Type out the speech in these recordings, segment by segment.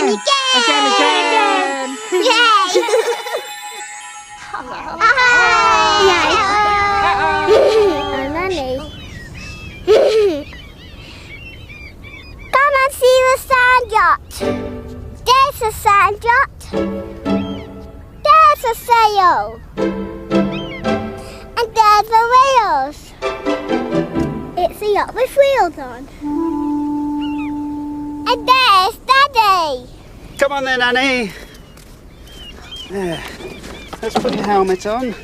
Again! Again! Yay! And Nanny. Come and see the sand yacht. There's a sand yacht. There's a sail. And there's the wheels. It's a yacht with wheels on. And there's Daddy. Come on then, Annie. There. Let's put your helmet on.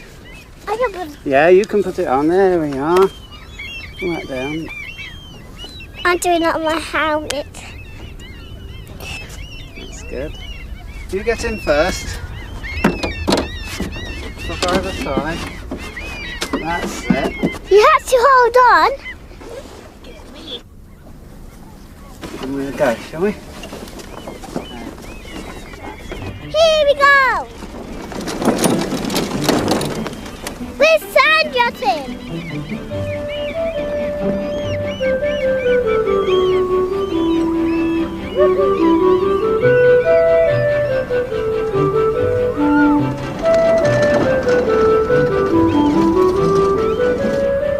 I can put. Yeah, you can put it on. There we are. Right down. I'm doing it on my helmet. That's good. You get in first. Look over the side. That's it. You have to hold on. And we'll go, shall we? Here we go. We're sand yachting.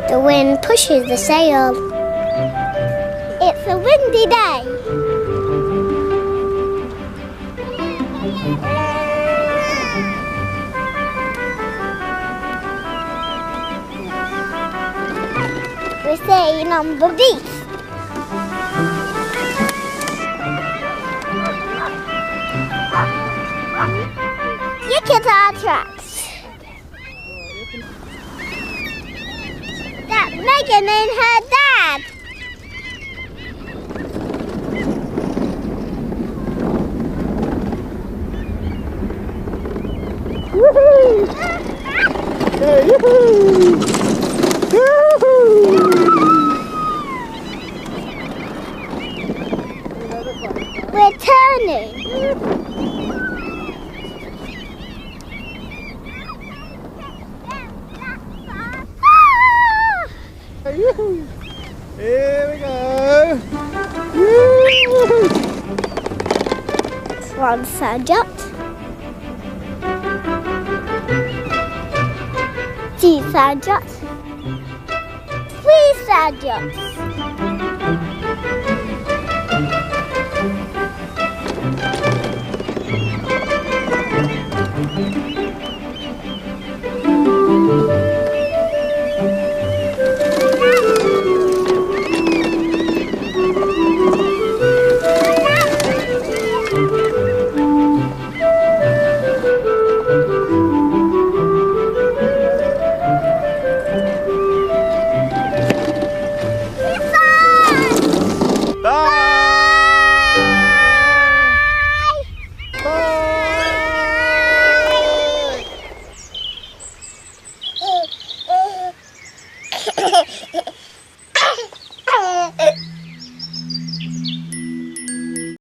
The wind pushes the sail. It's a windy day. We're sailing on the beach. Look at our tracks. That's Megan and her dad. Woohoo! Yeah, yoo-hoo! Yoo-hoo! We're turning. Yoo-hoo! Here we go! Yoo-hoo! One sand yacht. Two sand yachts. Three sand yachts.